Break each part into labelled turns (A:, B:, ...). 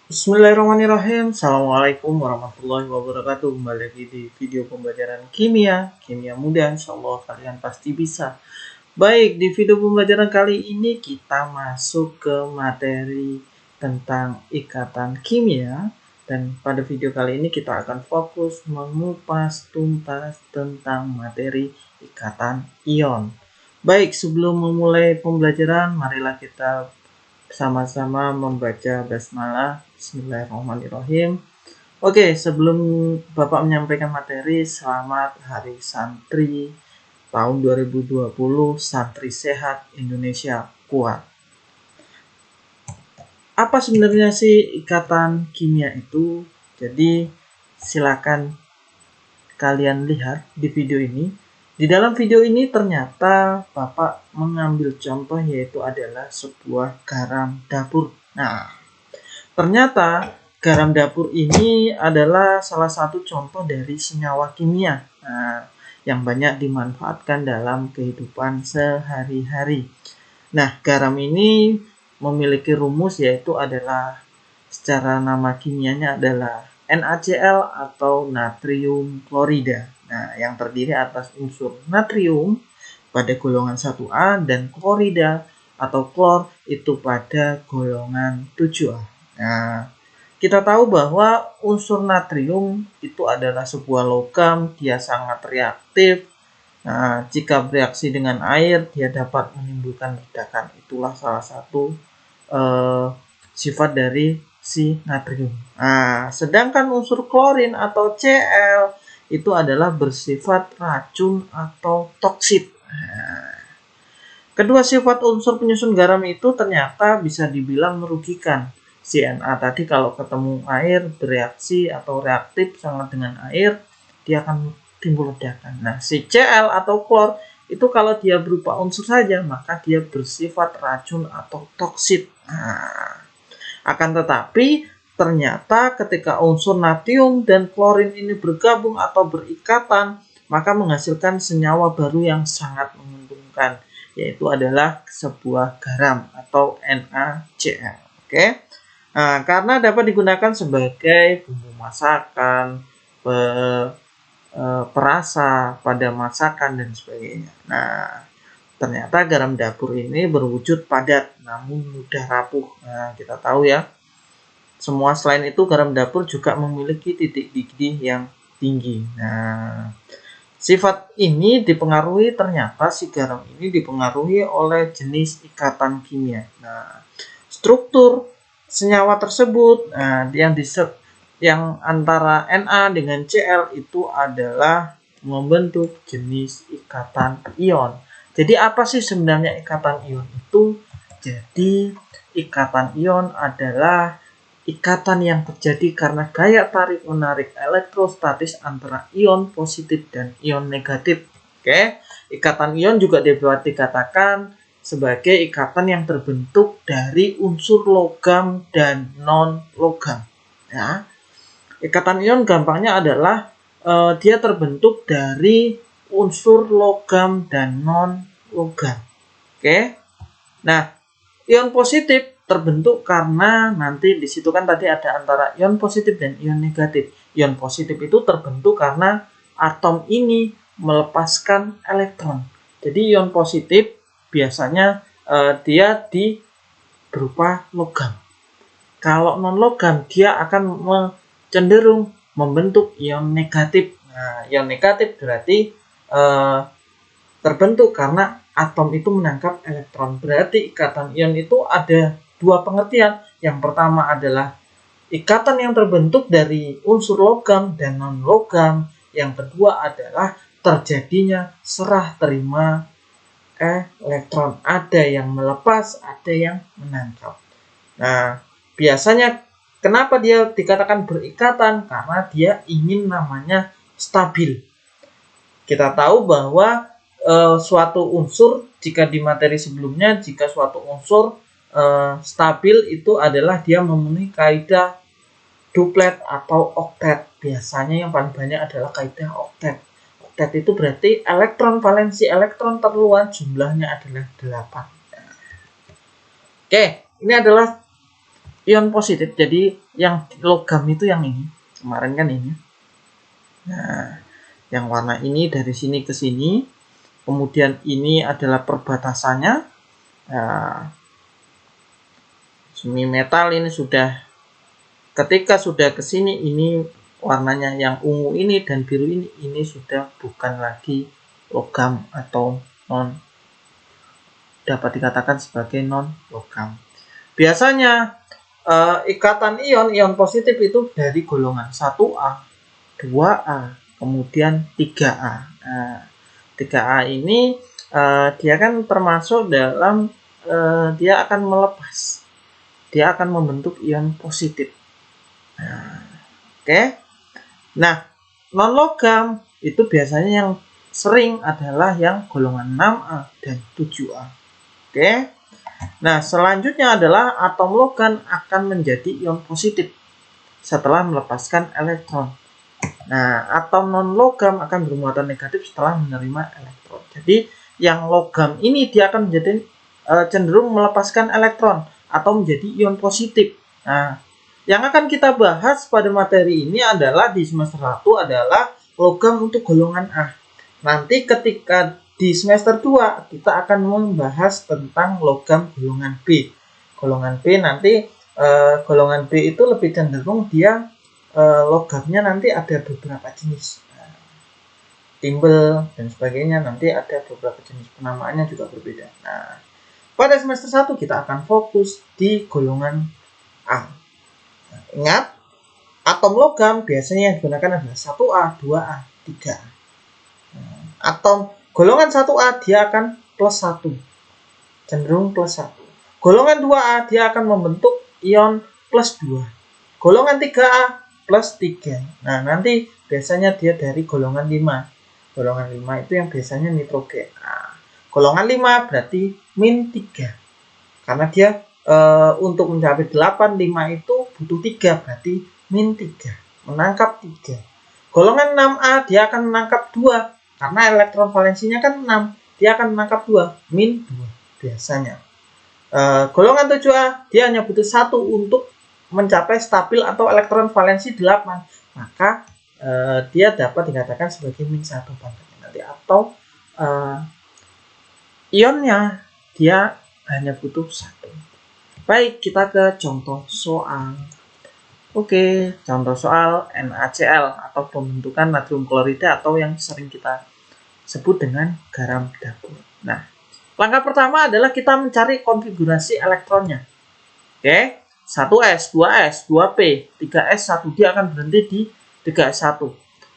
A: Bismillahirrahmanirrahim. Assalamualaikum warahmatullahi wabarakatuh. Kembali lagi di video pembelajaran kimia mudah. Insyaallah kalian pasti bisa. Baik, di video pembelajaran kali ini kita masuk ke materi tentang ikatan kimia. Dan pada video kali ini kita akan fokus mengupas tuntas tentang materi ikatan ion. Baik, sebelum memulai pembelajaran, marilah kita sama-sama membaca basmalah. Bismillahirrahmanirrahim. Oke, sebelum Bapak menyampaikan materi, selamat Hari Santri tahun 2020, Santri Sehat Indonesia Kuat. Apa sebenarnya sih ikatan kimia itu? Jadi silakan kalian lihat di video ini. Di dalam video ini ternyata Bapak mengambil contoh yaitu adalah sebuah garam dapur. Nah, ternyata garam dapur ini adalah salah satu contoh dari senyawa kimia yang banyak dimanfaatkan dalam kehidupan sehari-hari. Nah, garam ini memiliki rumus yaitu adalah secara nama kimianya adalah NaCl atau natrium klorida. Nah, yang terdiri atas unsur natrium pada golongan 1A dan klorida atau klor itu pada golongan 7A. Nah, kita tahu bahwa unsur natrium itu adalah sebuah logam, dia sangat reaktif. Nah, jika bereaksi dengan air, dia dapat menimbulkan ledakan. Itulah salah satu sifat dari si natrium. Nah, sedangkan unsur klorin atau Cl itu adalah bersifat racun atau toksik. Nah, kedua sifat unsur penyusun garam itu ternyata bisa dibilang merugikan. Si Na tadi kalau ketemu air bereaksi atau reaktif sangat dengan air, dia akan timbul ledakan. Nah, si Cl atau klor itu kalau dia berupa unsur saja, maka dia bersifat racun atau toksik. Nah, akan tetapi ternyata ketika unsur natrium dan klorin ini bergabung atau berikatan, maka menghasilkan senyawa baru yang sangat menguntungkan, yaitu adalah sebuah garam atau NaCl. Oke. Nah, karena dapat digunakan sebagai bumbu masakan, perasa pada masakan dan sebagainya. Nah, ternyata garam dapur ini berwujud padat namun mudah rapuh. Nah, kita tahu ya, semua selain itu garam dapur juga memiliki titik didih yang tinggi. Nah, sifat ini dipengaruhi, ternyata si garam ini dipengaruhi oleh jenis ikatan kimia. Nah, struktur senyawa tersebut yang antara Na dengan Cl itu adalah membentuk jenis ikatan ion. Jadi apa sih sebenarnya ikatan ion itu? Jadi ikatan ion adalah ikatan yang terjadi karena gaya tarik-menarik elektrostatis antara ion positif dan ion negatif. Oke, ikatan ion juga dapat dikatakan sebagai ikatan yang terbentuk dari unsur logam dan non-logam. Ya, ikatan ion gampangnya adalah dia terbentuk dari unsur logam dan non-logam. Oke. Nah, ion positif terbentuk karena nanti di situ kan tadi ada antara ion positif dan ion negatif. Ion positif itu terbentuk karena atom ini melepaskan elektron. Jadi ion positif biasanya dia berupa logam. Kalau non logam dia akan cenderung membentuk ion negatif. Nah, ion negatif berarti terbentuk karena atom itu menangkap elektron. Berarti ikatan ion itu ada dua pengertian. Yang pertama adalah ikatan yang terbentuk dari unsur logam dan non logam. Yang kedua adalah terjadinya serah terima elektron. Ada yang melepas, ada yang menangkap. Nah, biasanya kenapa dia dikatakan berikatan? Karena dia ingin namanya stabil. Kita tahu bahwa suatu unsur, jika di materi sebelumnya, jika suatu unsur stabil itu adalah dia memenuhi kaidah duplet atau oktet. Biasanya yang paling banyak adalah kaidah oktet. Oktet itu berarti elektron valensi elektron terluar jumlahnya adalah 8. Oke, ini adalah ion positif. Jadi yang logam itu yang ini. Kemarin kan ini. Nah, yang warna ini dari sini ke sini. Kemudian ini adalah perbatasannya. Nah, semi metal ini sudah, ketika sudah ke sini, ini warnanya yang ungu ini dan biru ini sudah bukan lagi logam atau dapat dikatakan sebagai non logam. Biasanya ikatan ion positif itu dari golongan 1A, 2A, kemudian 3A. Nah, 3A ini dia kan termasuk dalam dia akan melepas. Dia akan membentuk ion positif. Nah, oke. Nah, non logam itu biasanya yang sering adalah yang golongan 6A dan 7A. Oke. Nah, selanjutnya adalah atom logam akan menjadi ion positif setelah melepaskan elektron. Nah, atom non logam akan bermuatan negatif setelah menerima elektron. Jadi, yang logam ini dia akan menjadi cenderung melepaskan elektron atau menjadi ion positif. Nah, yang akan kita bahas pada materi ini adalah di semester 1 adalah logam untuk golongan A. Nanti ketika di semester 2 kita akan membahas tentang logam golongan B. Golongan B nanti golongan B itu lebih cenderung dia logamnya nanti ada beberapa jenis. Timbel dan sebagainya, nanti ada beberapa jenis, penamaannya juga berbeda. Nah, pada semester 1 kita akan fokus di golongan A. Ingat, atom logam biasanya yang digunakan adalah 1A, 2A, 3A. Atom golongan 1A dia akan plus 1. Cenderung plus 1. Golongan 2A dia akan membentuk ion plus 2. Golongan 3A plus 3. Nah, nanti biasanya dia dari golongan 5. Golongan 5 itu yang biasanya nitrogen. Nah, golongan 5 berarti min 3. Karena dia untuk mencapai 8, 5 itu butuh 3, berarti min 3, menangkap 3. Golongan 6A dia akan menangkap 2, karena elektron valensinya kan 6, dia akan menangkap 2, min 2 biasanya. Golongan 7A dia hanya butuh 1 untuk mencapai stabil atau elektron valensi 8, maka dia dapat dikatakan sebagai min 1 pangkatnya nanti, atau ionnya dia hanya butuh 1. Baik, kita ke contoh soal. Oke, contoh soal NaCl atau pembentukan natrium klorida atau yang sering kita sebut dengan garam dapur. Nah, langkah pertama adalah kita mencari konfigurasi elektronnya. Oke, 1s, 2s, 2p, 3s, 1d akan berhenti di 3s1.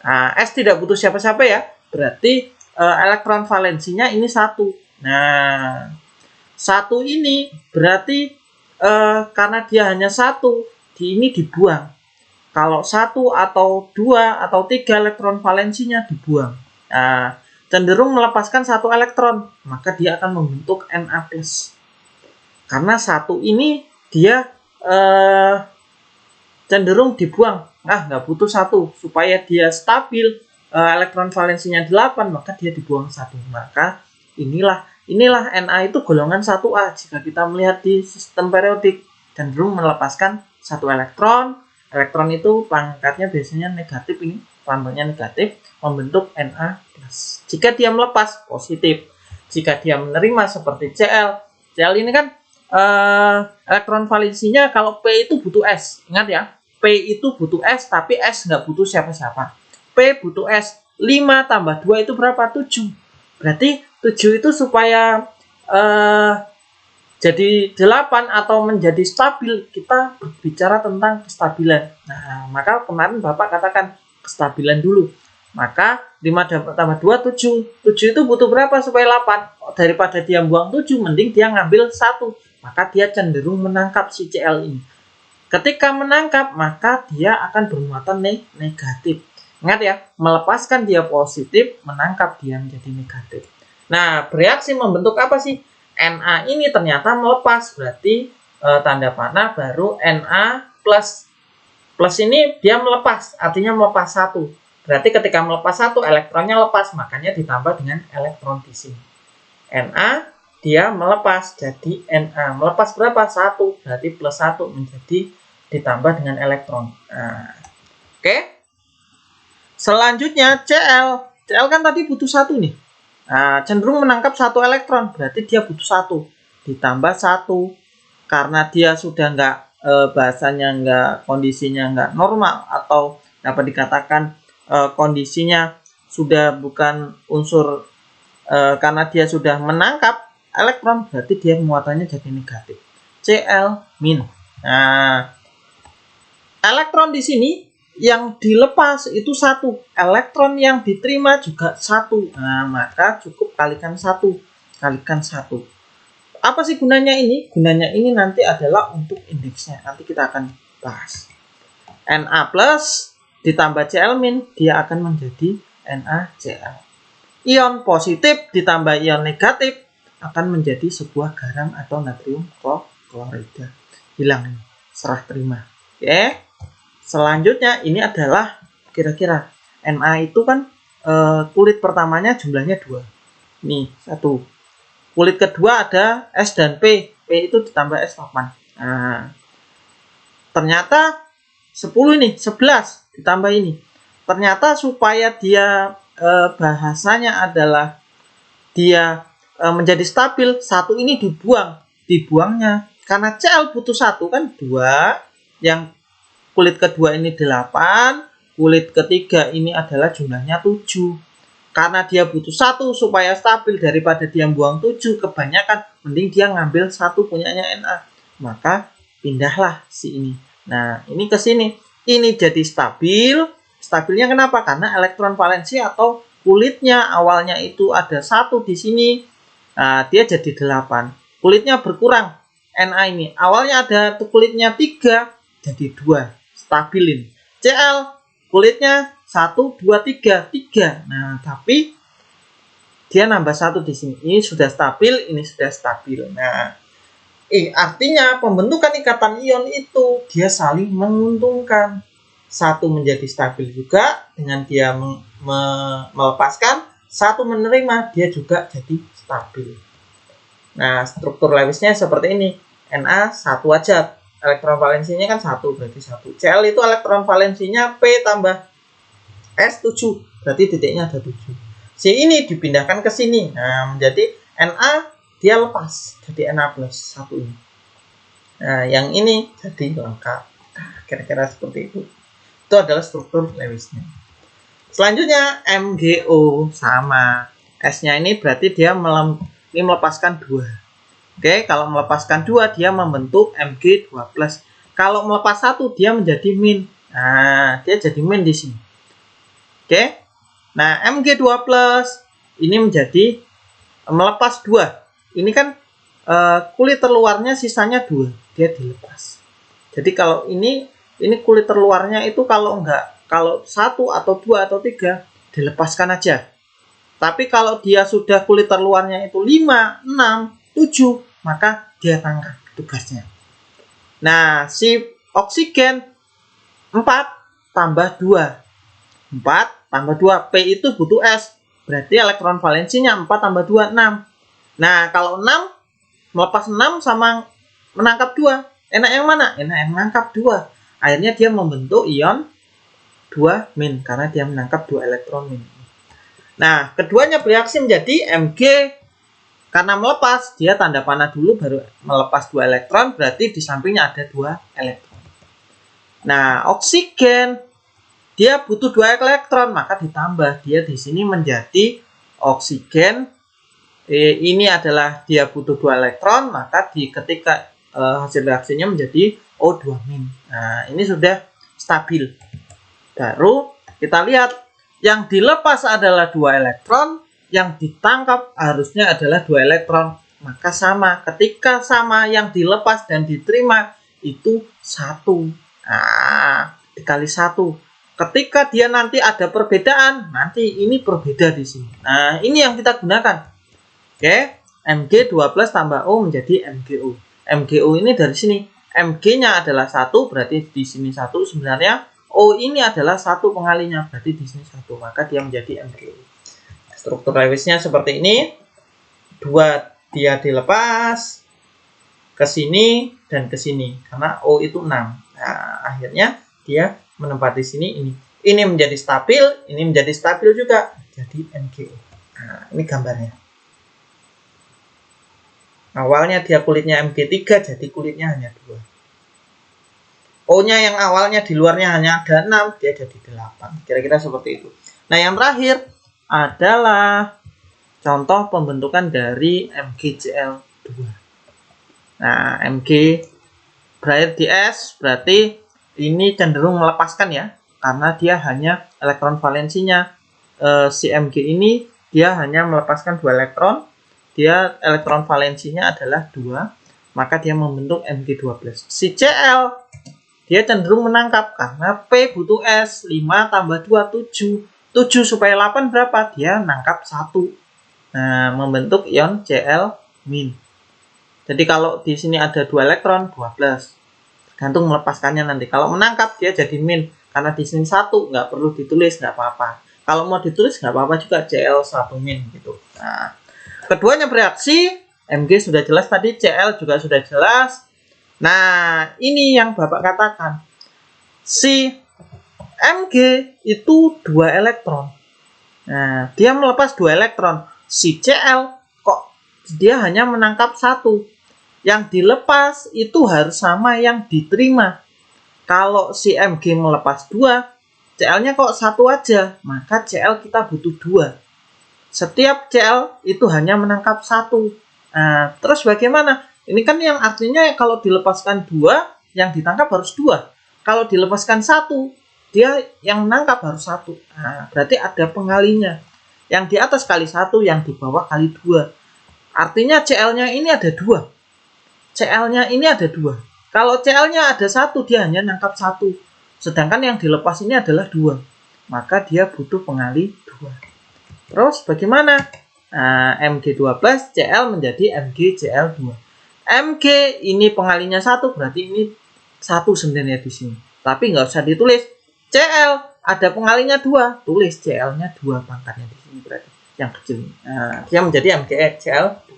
A: Nah, S tidak butuh siapa-siapa ya, berarti elektron valensinya ini 1. Nah, 1 ini berarti karena dia hanya 1, ini dibuang. Kalau 1 atau 2 atau 3 elektron valensinya dibuang. Nah, cenderung melepaskan 1 elektron, maka dia akan membentuk Na+. Karena 1 ini dia cenderung dibuang. Nggak butuh 1. Supaya dia stabil, elektron valensinya 8, maka dia dibuang 1. Maka inilah Na itu golongan 1A. Jika kita melihat di sistem periodik, cenderung melepaskan 1 elektron. Elektron itu pangkatnya biasanya negatif, ini lambangnya negatif, membentuk Na+. Jika dia melepas, positif. Jika dia menerima seperti Cl ini kan elektron valensinya kalau P itu butuh S. Ingat ya, P itu butuh S, tapi S nggak butuh siapa-siapa. P butuh S. 5 tambah 2 itu berapa? 7. Berarti 7 itu supaya jadi 8 atau menjadi stabil, kita berbicara tentang kestabilan. Nah, maka kemarin Bapak katakan kestabilan dulu. Maka 5 tambah 2, 7. 7 itu butuh berapa supaya 8? Daripada dia buang 7, mending dia ngambil 1. Maka dia cenderung menangkap si Cl ini. Ketika menangkap, maka dia akan bermuatan negatif. Ingat ya, melepaskan dia positif, menangkap dia menjadi negatif. Nah, bereaksi membentuk apa sih? Na ini ternyata melepas, berarti tanda panah baru Na plus. Plus ini dia melepas, artinya melepas 1. Berarti ketika melepas 1, elektronnya lepas, makanya ditambah dengan elektron di sini. Na dia melepas jadi Na. Melepas berapa? 1, berarti plus 1 menjadi ditambah dengan elektron. Nah, oke. Selanjutnya Cl. Cl kan tadi butuh 1 nih. Nah, cenderung menangkap 1 elektron, berarti dia butuh 1. Ditambah 1. Karena dia sudah nggak, bahasanya nggak, kondisinya nggak normal, atau dapat dikatakan kondisinya sudah bukan unsur, karena dia sudah menangkap elektron, berarti dia muatannya jadi negatif. Cl-. Nah, elektron di sini yang dilepas itu 1, elektron yang diterima juga 1. Nah, maka cukup kalikan 1. Kalikan 1. Apa sih gunanya ini? Gunanya ini nanti adalah untuk indeksnya. Nanti kita akan bahas. Na plus ditambah Cl min, dia akan menjadi NaCl. Ion positif ditambah ion negatif akan menjadi sebuah garam atau natrium klorida. Hilang ini, serah terima. Oke. Selanjutnya ini adalah kira-kira Na itu kan kulit pertamanya jumlahnya 2. Nih, 1. Kulit kedua ada S dan P. P itu ditambah S8. Nah, ternyata 10 ini, 11 ditambah ini. Ternyata supaya dia bahasanya adalah dia menjadi stabil, 1 ini dibuang. Dibuangnya karena Cl butuh 1 kan 2, yang kulit kedua ini 8, kulit ketiga ini adalah jumlahnya 7. Karena dia butuh 1 supaya stabil, daripada dia buang 7 kebanyakan, mending dia ngambil 1 punyanya Na. Maka pindahlah si ini. Nah, ini ke sini. Ini jadi stabil. Stabilnya kenapa? Karena elektron valensi atau kulitnya awalnya itu ada 1 di sini. Nah, dia jadi 8. Kulitnya berkurang. Na ini awalnya ada kulitnya 3, jadi 2. Stabilin. Cl kulitnya 1, 2, 3, 3. Nah, tapi dia nambah 1 di sini. Ini sudah stabil, ini sudah stabil. Nah, artinya pembentukan ikatan ion itu dia saling menguntungkan. 1 menjadi stabil juga dengan dia melepaskan, 1 menerima, dia juga jadi stabil. Nah, struktur Lewisnya seperti ini. Na 1 aja. Elektron valensinya kan 1, berarti 1. Cl itu elektron valensinya P tambah S7, berarti titiknya ada 7. Si ini dipindahkan ke sini. Nah, menjadi Na dia lepas, jadi Na plus 1 ini. Nah, yang ini jadi lengkap. Kira-kira seperti itu. Itu adalah struktur Lewisnya. Selanjutnya MgO sama. S-nya ini berarti dia melepaskan 2. Oke, kalau melepaskan 2 dia membentuk Mg2+. Kalau melepas 1 dia menjadi min. Nah, dia jadi min di sini. Oke. Nah, Mg2+ ini menjadi melepas 2. Ini kan kulit terluarnya sisanya 2, dia dilepas. Jadi kalau ini kulit terluarnya itu kalau 1 atau 2 atau 3 dilepaskan aja. Tapi kalau dia sudah kulit terluarnya itu 5, 6, 7, maka dia tangkap tugasnya. Nah, si oksigen 4 tambah 2. 4 tambah 2. P itu butuh S. Berarti elektron valensinya 4 tambah 2, 6. Nah, kalau 6, melepas 6 sama menangkap 2. Enak yang mana? Enak yang menangkap 2. Akhirnya dia membentuk ion 2-, karena dia menangkap 2 elektron min. Nah, keduanya bereaksi menjadi Mg. Karena melepas, dia tanda panah dulu baru melepas 2 elektron, berarti di sampingnya ada 2 elektron. Nah, oksigen dia butuh 2 elektron, maka ditambah. Dia di sini menjadi oksigen. Ini adalah dia butuh 2 elektron, maka ketika hasil reaksinya menjadi O2-. Nah, ini sudah stabil. Baru kita lihat yang dilepas adalah 2 elektron, yang ditangkap harusnya adalah 2 elektron. Maka sama, ketika sama yang dilepas dan diterima itu 1. Nah, dikali 1. Ketika dia nanti ada perbedaan, nanti ini berbeda di sini. Nah, ini yang kita gunakan. Oke, Mg2+ tambah O menjadi MgO. MgO ini dari sini. Mg-nya adalah 1, berarti di sini 1 sebenarnya. O ini adalah 1 pengalinya, berarti di sini 1, maka dia menjadi MgO. Struktur Lewisnya seperti ini. 2 dia dilepas ke sini dan ke sini karena O itu 6. Nah, akhirnya dia menempati sini ini. Ini menjadi stabil, ini menjadi stabil juga. Jadi MgO. Nah, ini gambarnya. Awalnya dia kulitnya Mg3, jadi kulitnya hanya 2. O-nya yang awalnya di luarnya hanya ada 6, dia jadi 8. Kira-kira seperti itu. Nah, yang terakhir adalah contoh pembentukan dari MgCl2. Nah, Mg berakhir di S, berarti ini cenderung melepaskan ya, karena dia hanya elektron valensinya. Si Mg ini dia hanya melepaskan 2 elektron, dia elektron valensinya adalah 2, maka dia membentuk Mg12. Si Cl dia cenderung menangkap karena P butuh S, 5 tambah 2, 7. 7 supaya 8 berapa? Dia nangkap 1. Nah, membentuk ion Cl-. Jadi kalau di sini ada 2 elektron, 2+. Tergantung melepaskannya nanti. Kalau menangkap dia jadi min. Karena di sini 1, nggak perlu ditulis, nggak apa-apa. Kalau mau ditulis nggak apa-apa juga, Cl1 min gitu. Nah, keduanya bereaksi, Mg sudah jelas tadi, Cl juga sudah jelas. Nah, ini yang Bapak katakan. Si Mg itu 2 elektron. Nah, dia melepas 2 elektron. Si Cl kok dia hanya menangkap 1. Yang dilepas itu harus sama yang diterima. Kalau si Mg melepas 2, Cl-nya kok 1 aja, maka Cl kita butuh 2. Setiap Cl itu hanya menangkap 1. Nah, terus bagaimana? Ini kan yang artinya kalau dilepaskan 2, yang ditangkap harus 2. Kalau dilepaskan 1, dia yang menangkap harus 1. Nah, berarti ada pengalinya. Yang di atas kali 1, yang di bawah kali 2. Artinya Cl-nya ini ada 2. Cl-nya ini ada 2. Kalau Cl-nya ada 1, dia hanya nangkap 1. Sedangkan yang dilepas ini adalah 2. Maka dia butuh pengali 2. Terus bagaimana? Nah, Mg12 Cl menjadi MgCl2. Mg ini pengalinya 1, berarti ini 1 sebenarnya di sini. Tapi nggak usah ditulis. Cl ada pengalinya 2, tulis Cl-nya 2 pangkatnya di sini berarti yang kecil. Nah, dia menjadi MgCl2.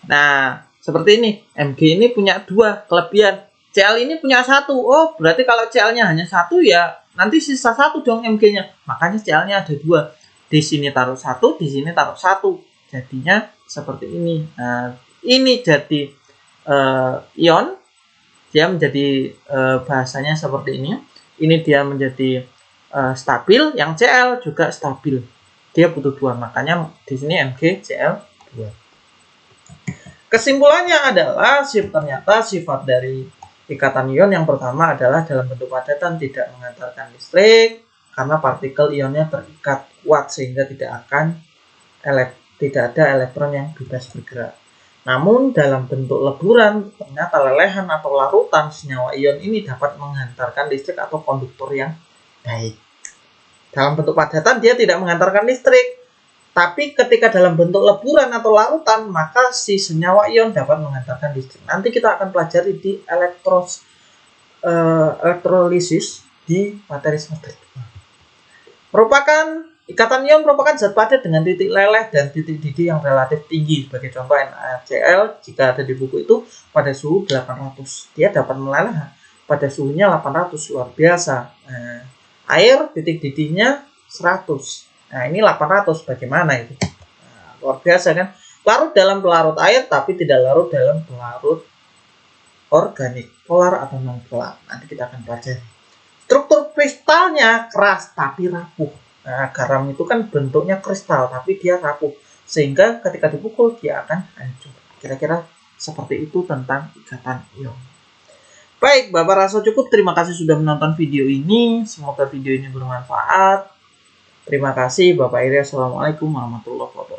A: Nah, seperti ini. Mg ini punya 2 kelebihan. Cl ini punya 1. Oh, berarti kalau Cl-nya hanya 1 ya nanti sisa 1 dong Mg-nya. Makanya Cl-nya ada 2. Di sini taruh 1, di sini taruh 1. Jadinya seperti ini. Nah, ini jadi ion. Dia menjadi bahasanya seperti ini. Ini dia menjadi stabil. Yang Cl juga stabil. Dia butuh 2. Makanya di sini MgCl2. Kesimpulannya adalah ternyata sifat dari ikatan ion yang pertama adalah dalam bentuk padatan tidak mengantarkan listrik karena partikel ionnya terikat kuat sehingga tidak ada elektron yang bebas bergerak. Namun dalam bentuk leburan ternyata lelehan atau larutan senyawa ion ini dapat menghantarkan listrik atau konduktor yang baik. Dalam bentuk padatan dia tidak menghantarkan listrik. Tapi ketika dalam bentuk leburan atau larutan, maka si senyawa ion dapat menghantarkan listrik. Nanti kita akan pelajari di elektrolisis di materi semester 2. Ikatan ion merupakan zat padat dengan titik leleh dan titik didih yang relatif tinggi. Sebagai contoh NaCl, jika ada di buku itu pada suhu 800. Dia dapat meleleh pada suhunya 800, luar biasa. Nah, air titik didihnya 100. Nah, ini 800, bagaimana itu? Nah, luar biasa kan? Larut dalam pelarut air, tapi tidak larut dalam pelarut organik, polar atau non-polar. Nanti kita akan pelajari. Struktur kristalnya keras, tapi rapuh. Nah, garam itu kan bentuknya kristal, tapi dia rapuh. Sehingga ketika dipukul, dia akan hancur. Kira-kira seperti itu tentang ikatan ion. Baik, Bapak rasa cukup. Terima kasih sudah menonton video ini. Semoga video ini bermanfaat. Terima kasih Bapak Iri. Assalamualaikum warahmatullahi wabarakatuh.